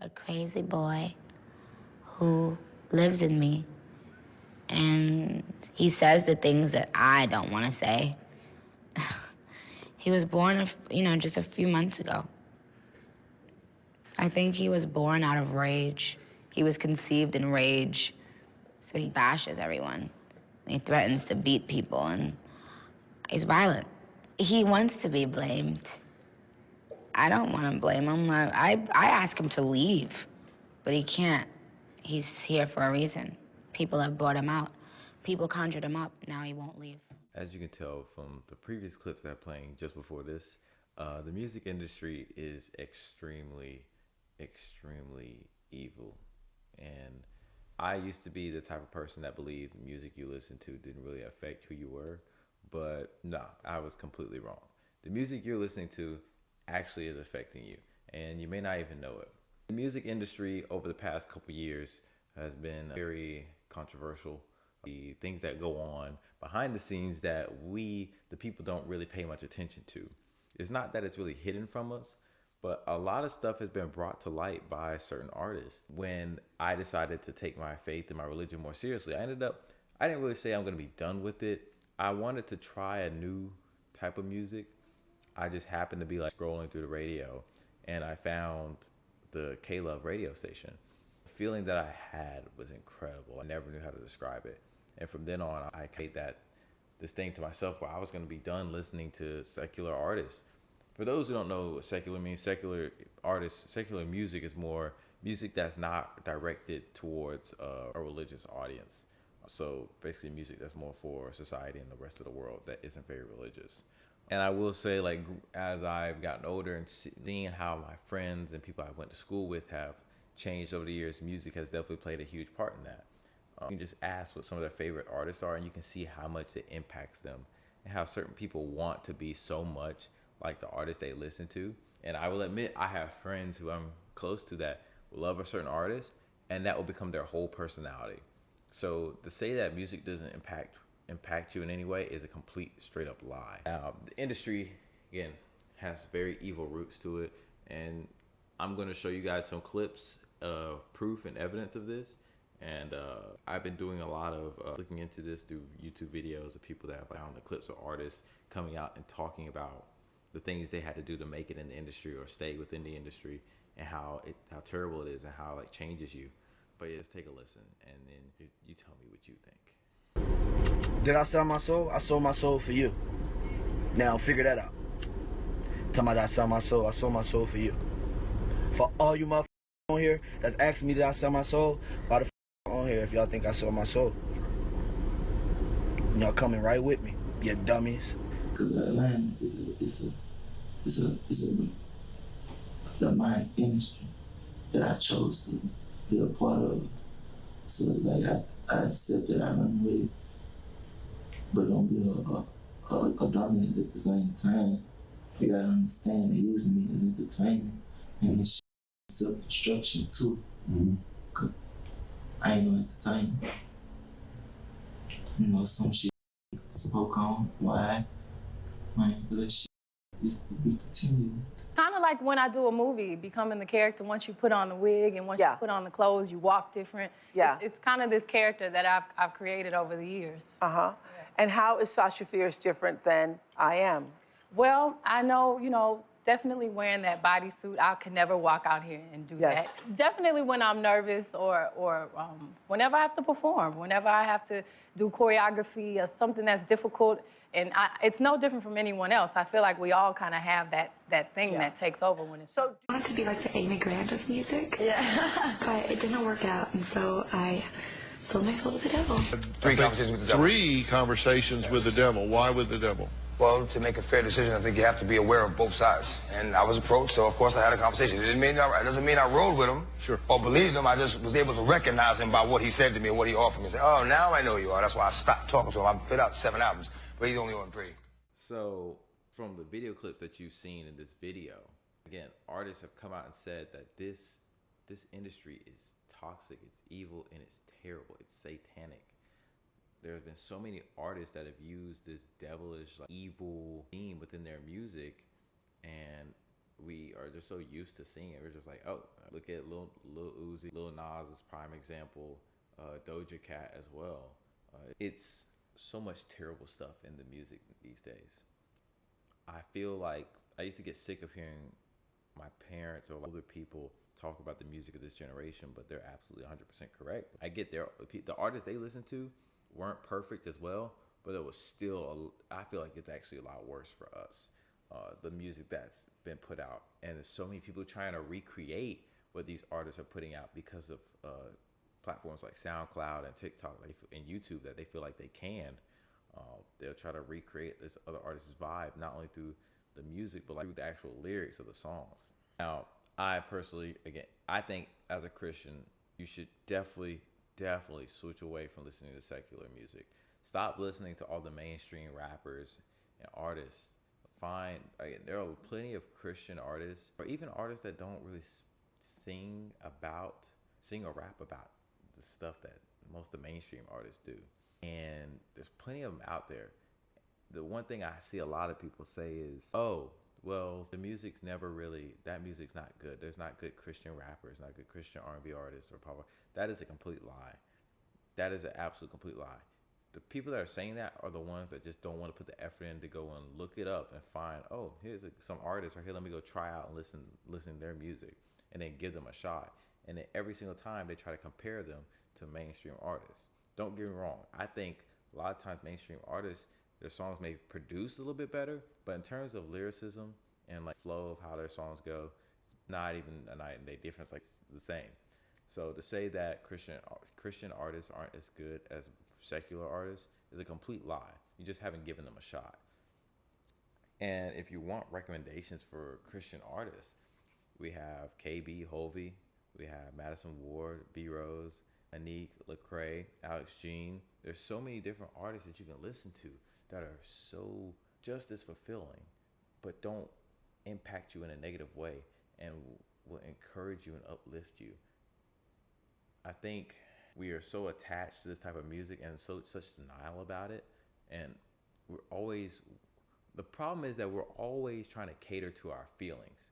a crazy boy who lives in me. And he says the things that I don't want to say. He was born, just a few months ago. I think he was born out of rage. He was conceived in rage. So he bashes everyone. He threatens to beat people, and he's violent. He wants to be blamed. I don't want to blame him. I ask him to leave, but he can't. He's here for a reason. People have brought him out. People conjured him up. Now he won't leave. As you can tell from the previous clips that I'm playing just before this, the music industry is extremely, extremely evil. And I used to be the type of person that believed the music you listened to didn't really affect who you were. But no, I was completely wrong. The music you're listening to actually is affecting you, and you may not even know it. The music industry over the past couple years has been very controversial. The things that go on behind the scenes that we, the people, don't really pay much attention to. It's not that it's really hidden from us, but a lot of stuff has been brought to light by certain artists. When I decided to take my faith and my religion more seriously, I didn't really say I'm going to be done with it. I wanted to try a new type of music. I just happened to be like scrolling through the radio, and I found the K-Love radio station. The feeling that I had was incredible. I never knew how to describe it. And from then on, I created this thing to myself where I was going to be done listening to secular artists. For those who don't know what secular means, secular artists, secular music is more music that's not directed towards a religious audience. So basically music that's more for society and the rest of the world that isn't very religious. And I will say, like, as I've gotten older and seeing how my friends and people I went to school with have changed over the years, music has definitely played a huge part in that. You can just ask what some of their favorite artists are, and you can see how much it impacts them and how certain people want to be so much like the artist they listen to. And I will admit, I have friends who I'm close to that love a certain artist, and that will become their whole personality. So to say that music doesn't impact you in any way is a complete straight up lie. The industry, again, has very evil roots to it, and I'm going to show you guys some clips of proof and evidence of this. And I've been doing a lot of looking into this through YouTube videos of people that have found the clips of artists coming out and talking about the things they had to do to make it in the industry or stay within the industry, and how terrible it is and how it changes you. But yeah, just take a listen, and then you tell me what you think. Did I sell my soul? I sold my soul for you. Now figure that out. Tell me, did I sell my soul? I sold my soul for you. For all you motherfuckers on here that's asking me, did I sell my soul? Why the on here if y'all think I sold my soul? Y'all coming right with me, you dummies. Because I learned it's the mind industry that I chose to be a part of. So it's like I accept that I run with it, but don't be a dominant at the same time. You gotta understand they're using me as entertainment, and it's self-destruction too. Cause I ain't no entertainment. You know, some shit spoke on why that shit is to be continued. Kind of like when I do a movie, becoming the character. Once you put on the wig and once you put on the clothes, you walk different. Yeah. It's kind of this character that I've created over the years. Uh-huh. And how is Sasha Fierce different than I am? Well, I know, definitely wearing that bodysuit. I could never walk out here and do that. Definitely when I'm nervous or whenever I have to perform, whenever I have to do choreography or something that's difficult. And it's no different from anyone else. I feel like we all kind of have that thing that takes over when it's... So I wanted to be like the Amy Grant of music. Yeah. But it didn't work out, and so I sold my soul to the devil. Three conversations with the devil. Three conversations with the devil. Why with the devil? Well, to make a fair decision, I think you have to be aware of both sides. And I was approached, so of course I had a conversation. It doesn't mean I rode with him or believed him. I just was able to recognize him by what he said to me and what he offered me. I said, oh, now I know who you are. That's why I stopped talking to him. I've put out 7 albums, but he's only on 3. So from the video clips that you've seen in this video, again, artists have come out and said that this industry is toxic, it's evil, and it's terrible. It's satanic. There have been so many artists that have used this devilish, evil theme within their music, and we are just so used to seeing it. We're just like, oh, look at Lil Uzi, Lil Nas is prime example, Doja Cat as well. It's so much terrible stuff in the music these days. I feel like I used to get sick of hearing my parents or older people talk about the music of this generation, but they're absolutely 100% correct. I get the artists they listen to weren't perfect as well, but it was still, I feel like it's actually a lot worse for us. The music that's been put out, and there's so many people trying to recreate what these artists are putting out because of platforms like SoundCloud and TikTok and YouTube that they feel like they can. They'll try to recreate this other artist's vibe, not only through the music, but like through the actual lyrics of the songs. Now, I personally, again, I think as a Christian, you should definitely switch away from listening to secular music. Stop listening to all the mainstream rappers and artists. There are plenty of Christian artists, or even artists that don't really sing or rap about the stuff that most of the mainstream artists do. And there's plenty of them out there. The one thing I see a lot of people say is, oh, well, that music's not good. There's not good Christian rappers, not good Christian R&B artists or pop. That is a complete lie. That is an absolute complete lie. The people that are saying that are the ones that just don't want to put the effort in to go and look it up and find, oh, here's some artists right here. Let me go try out and listen to their music, and then give them a shot. And then every single time they try to compare them to mainstream artists. Don't get me wrong. I think a lot of times mainstream artists, their songs may produce a little bit better, but in terms of lyricism and like flow of how their songs go, it's not even a night and day difference. Like, it's the same. So to say that Christian artists aren't as good as secular artists is a complete lie. You just haven't given them a shot. And if you want recommendations for Christian artists, we have KB, Hovey, we have Madison Ward, B Rose, Anique, Lecrae, Alex Jean. There's so many different artists that you can listen to that are so just as fulfilling, but don't impact you in a negative way and will encourage you and uplift you. I think we are so attached to this type of music and such denial about it, and the problem is that we're always trying to cater to our feelings.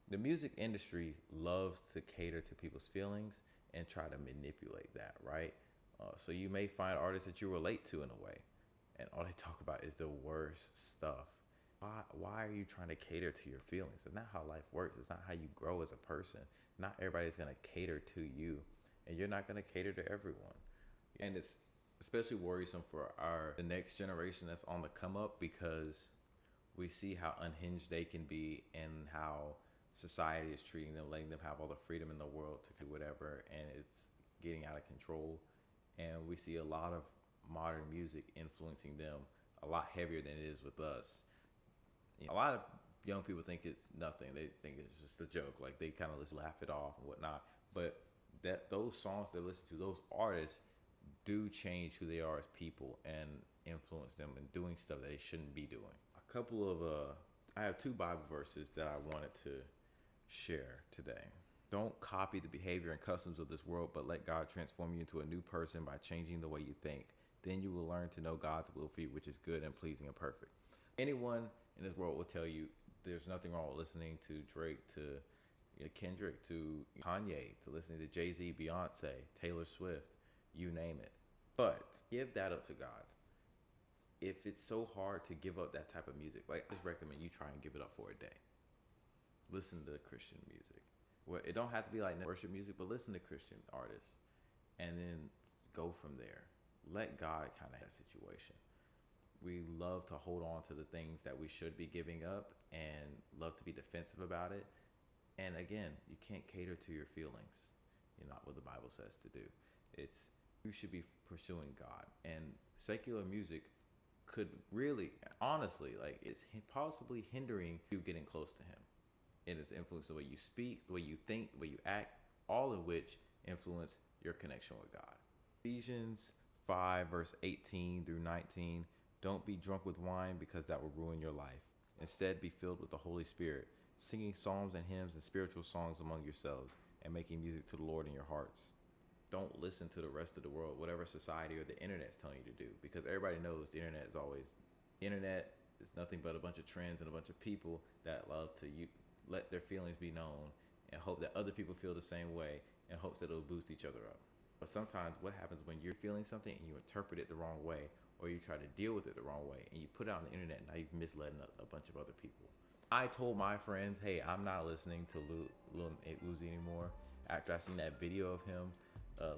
The music industry loves to cater to people's feelings and try to manipulate that, right? So you may find artists that you relate to in a way, and all they talk about is the worst stuff. Why are you trying to cater to your feelings? That's not how life works. It's not how you grow as a person. Not everybody's going to cater to you, and you're not going to cater to everyone. And it's especially worrisome for the next generation that's on the come up, because we see how unhinged they can be and how society is treating them, letting them have all the freedom in the world to do whatever, and it's getting out of control. And we see a lot of modern music influencing them a lot heavier than it is with us. A lot of young people think it's nothing. They think it's just a joke. Like, they kind of just laugh it off and whatnot. But those songs they listen to, those artists do change who they are as people and influence them in doing stuff that they shouldn't be doing. I have 2 Bible verses that I wanted to share today. Don't copy the behavior and customs of this world, but let God transform you into a new person by changing the way you think. Then you will learn to know God's will for you, which is good and pleasing and perfect. Anyone in this world will tell you there's nothing wrong with listening to Drake, to Kendrick, to Kanye, to listening to Jay-Z, Beyonce, Taylor Swift, you name it. But give that up to God. If it's so hard to give up that type of music, like, I just recommend you try and give it up for a day. Listen to Christian music. Well, it don't have to be like worship music, but listen to Christian artists and then go from there. Let God kind of have a situation. We love to hold on to the things that we should be giving up and love to be defensive about it. And again, you can't cater to your feelings. You're not what the Bible says to do. You should be pursuing God. And secular music could really, honestly, like, it's possibly hindering you getting close to Him. It has influenced the way you speak, the way you think, the way you act, all of which influence your connection with God. Ephesians 5, verse 18 through 19. Don't be drunk with wine, because that will ruin your life. Instead, be filled with the Holy Spirit, singing psalms and hymns and spiritual songs among yourselves, and making music to the Lord in your hearts. Don't listen to the rest of the world, whatever society or the internet is telling you to do, because everybody knows the internet is nothing but a bunch of trends and a bunch of people that love to let their feelings be known and hope that other people feel the same way in hopes that it'll boost each other up. But sometimes what happens when you're feeling something and you interpret it the wrong way, or you try to deal with it the wrong way, and you put it on the internet, now you've misled a bunch of other people. I told my friends, hey, I'm not listening to Lil Uzi anymore. After I seen that video of him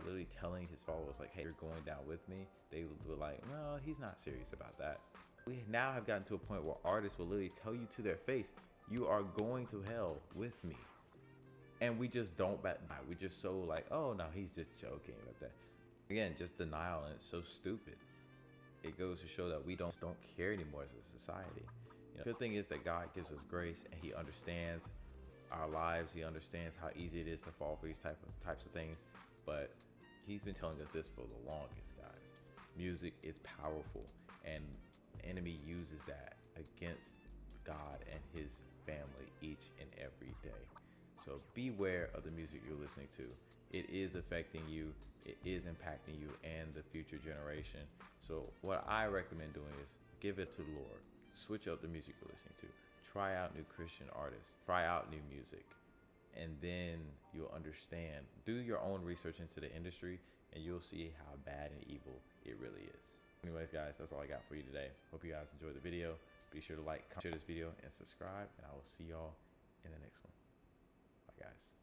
literally telling his followers, like, hey, you're going down with me, they were like, no, he's not serious about that. We now have gotten to a point where artists will literally tell you to their face, you are going to hell with me. And we just don't bat by. We just so like, oh no, he's just joking with that. Again, just denial, and it's so stupid. It goes to show that we don't care anymore as a society. The good thing is that God gives us grace, and He understands our lives. He understands how easy it is to fall for these types of things. But He's been telling us this for the longest, guys. Music is powerful, and the enemy uses that against God and His family each and every day. So beware of the music you're listening to. It is affecting you. It is impacting you and the future generation. So what I recommend doing is give it to the Lord. Switch up the music you're listening to. Try out new Christian artists. Try out new music. And then you'll understand. Do your own research into the industry, and you'll see how bad and evil it really is. Anyways, guys, that's all I got for you today. Hope you guys enjoyed the video. Be sure to like, comment, share this video, and subscribe. And I will see y'all in the next one. Bye, guys.